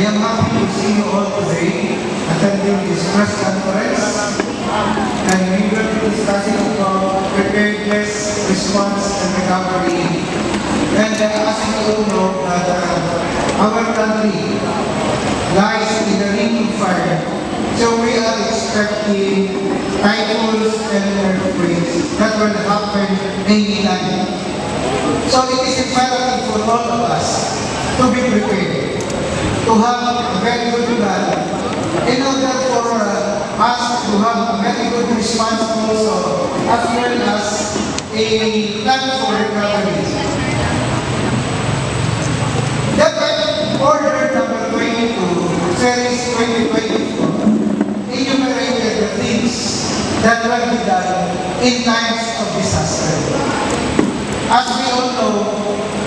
am happy to see you all today attending this press conference, and we will be discussing about preparedness, response, and recovery. And as you all know, that our country lies in the ring of fire, so we are expecting typhoons and earthquakes that will happen anytime. So it is imperative for all of us to be prepared, to have a very good plan, in order for us to have a very good response also, as well as a plan for recovery. That order number 22, series 2024, enumerated the things that will be done in times of disaster. As we all know,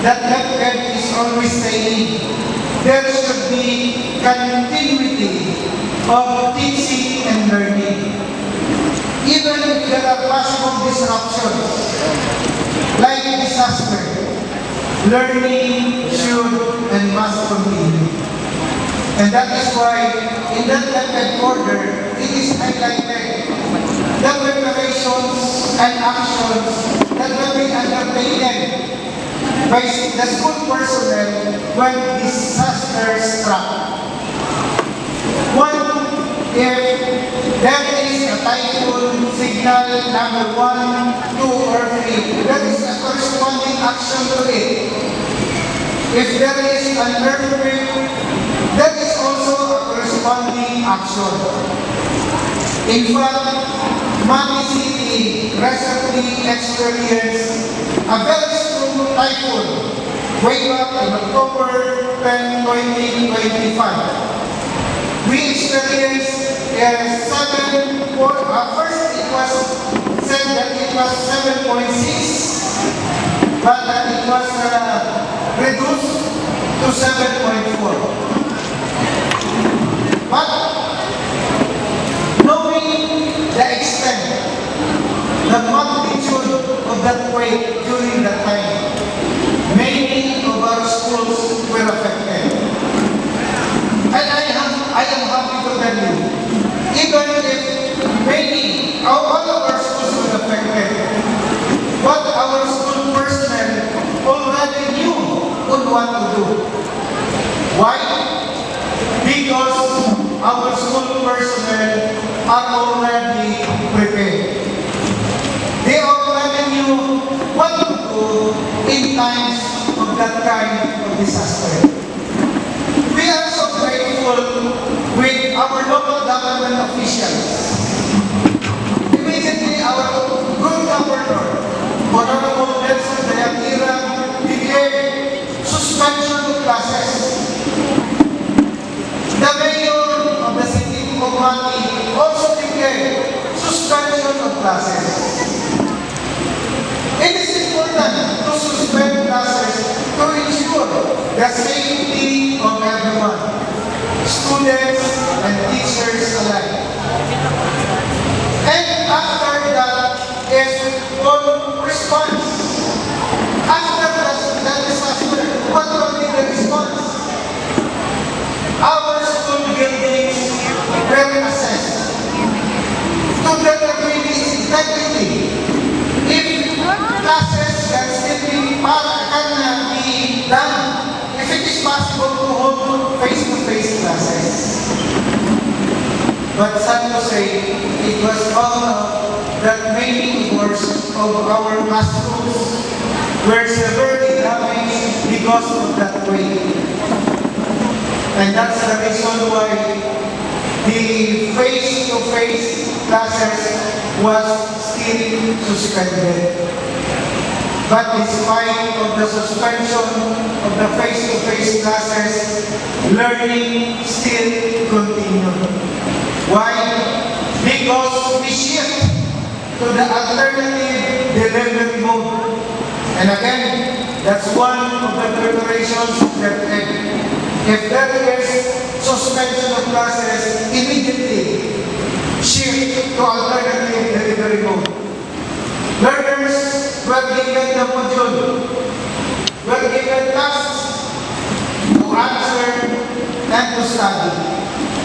that God is always saying there should be continuity of teaching and learning. Even if there are possible disruptions, like disaster, learning should and must continue. And that is why, in that method order, it is highlighted the preparations and actions that will be undertaken by the school personnel when disaster struck. One, if there is a typhoon signal number 1, 2, or 3, there is a corresponding action to it. If there is an earthquake, there is also a corresponding action. In fact, Mani City recently experienced a very strong typhoon way back in October 10, 2025. We experienced first it was said that it was 7.6, but that it was reduced to 7.4. But knowing the extent, the magnitude of that quake during that time, many of our schools were affected. And I am happy to tell you, even if all of our schools were affected, what our school personnel already knew on what to do. Why? Because our school personnel are already prepared. They already knew what to do in times of that kind of disaster. We are so grateful with our local government officials. Immediately, our good governor, Honorable Nelson Dayatira, declared suspension of classes. The mayor of the city of Mani also declared suspension of classes. It is important to suspend classes to ensure the safety of everyone, students and teachers alike. And after that is on response. After the disaster, what will be the response? Our school buildings were assessed to determine its integrity. If classes can still be done, if it is possible to hold face-to-face classes. But sad to say, it was found out that many of our classrooms were severely damaged because of that quake. And that's the reason why the face-to-face classes was still suspended. But in spite of the suspension of the face-to-face classes, learning still continued. Why? Because we shift to the alternative delivery mode. And again, that's one of the preparations that if there is suspension of classes, immediately shift to alternative delivery mode. Learners were given the module, were given tasks to answer and to study.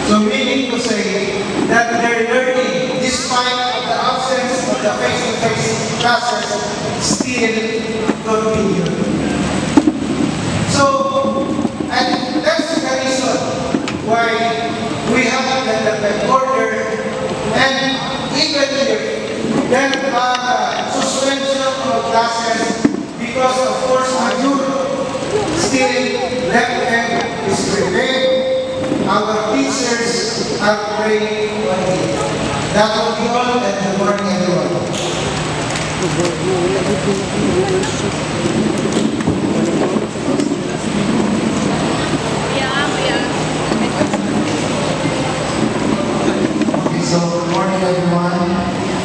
So meaning to say that their learning, despite of the absence of the face-to-face classes, still continue. So, and that's the reason why we have the order, and even if there are suspension of classes because of course major, still let them is prevailed. Our teachers are praying on it. That will be all, and good morning everyone. Okay, so good morning everyone.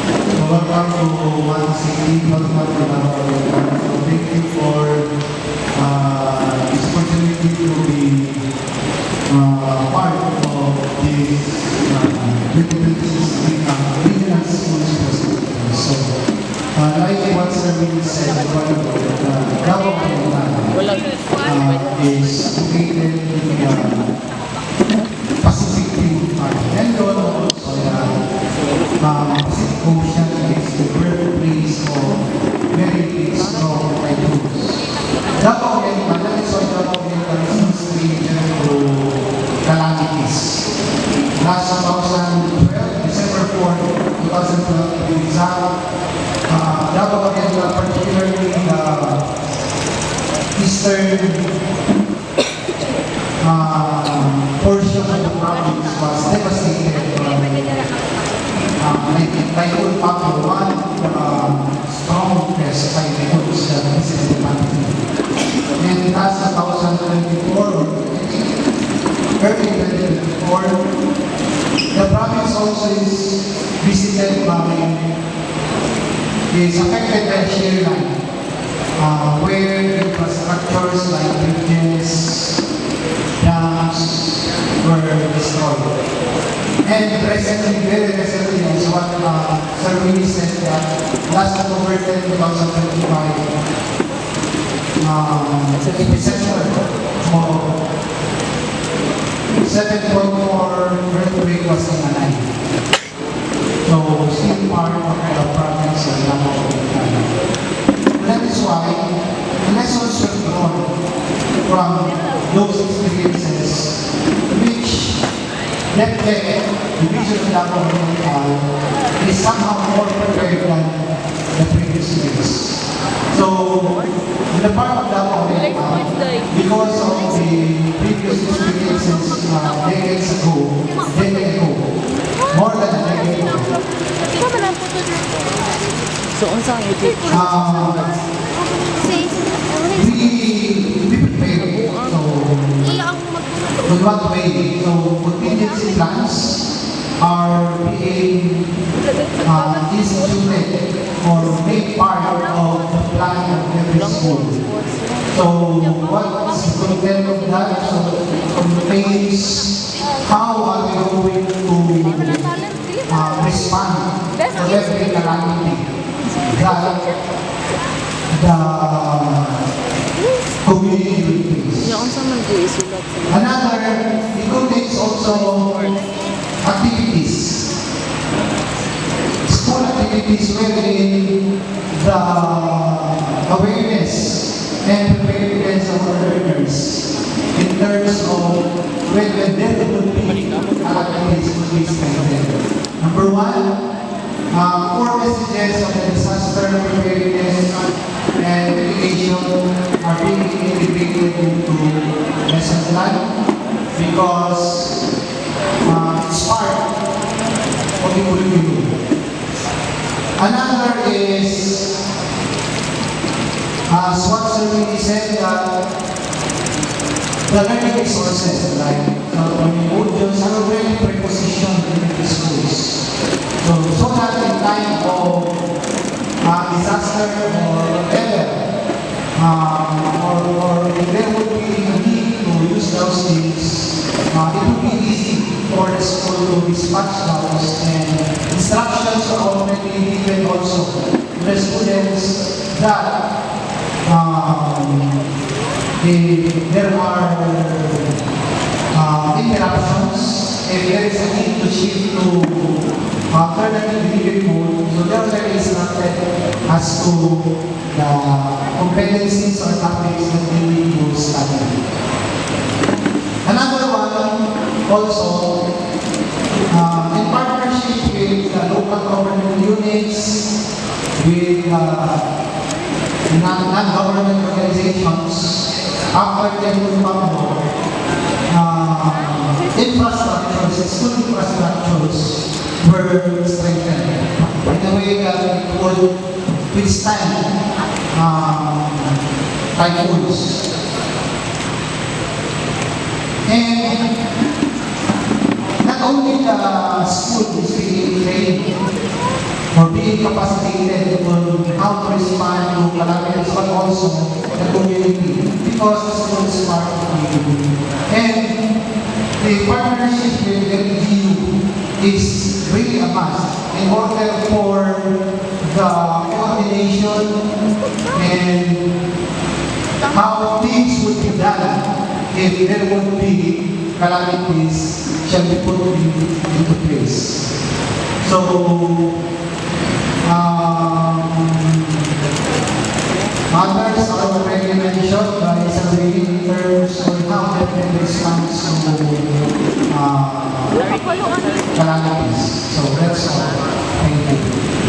So welcome to 160 Welcome to our So thank you for this opportunity to be part of this 2026 Regional Schools Festival. So like what Sir Willie said a while ago, Davao is located in the Pacific Rim and also Pacific Ocean is the birthplace of very strong typhoons. Davao Oriental is no stranger to calamities. Last 2012, December 4, 2012, to be exact, Davao Oriental, particularly the eastern portion of the province was devastated Typhoon Papa 1, strongest typhoons that visited the country. And last 2024, early 2024, the province also is visited is affected by shear line, where infrastructures like bridges, dams were destroyed. And recently, very recently, as what Sir Willie said, that last October 10, 2025, epicenter of 7.4 earthquake was in Manay. So, still part of the province of Davao Oriental. That is why the lessons were drawn from those experiences, which left the region of Davao Oriental is somehow more prepared than the previous years. So, in the part of Davao Oriental, because of the previous experiences decades ago, more than a decade ago, So, unsang YouTube we prepared. So, in what way? So, contingency plans are being instituted or made part of the plan of every school. So, what's the content of that? So, it contains how are we going to respond to every calamity that the community will face. Another, it contains also activities, school activities wherein the awareness and preparedness of our learners in terms of when there will be activities to be strengthened. Number one, core messages of the disaster preparedness and mitigation are being integrated into lesson plan because it's part of the curriculum. Another is, as what Sir Willie said, the learning resources like modules are already prepositioned in the schools. So that in time of disaster or whatever, or if there would be a need to use those things, it would be easy for the school to dispatch those, and instructions are already given also to the students that there are interruptions, if there is a need to shift to alternative delivery mode, so they already instructed as to the competencies or topics that we need to study. Another one, also, in partnership with the local government units, with non-government organizations, after the Pablo, infrastructures, school infrastructures were strengthened in a way that it would withstand typhoons. And not only the school is being trained or being capacitated on how to respond to calamities, but also the community, because the school is part of the community. And the partnership with LGU is really a must in order for the coordination and how things would be done if there would be calamities shall be put into place. So, others are already mentioned by some leaders on how they can respond to calamities. So that's all. Thank you.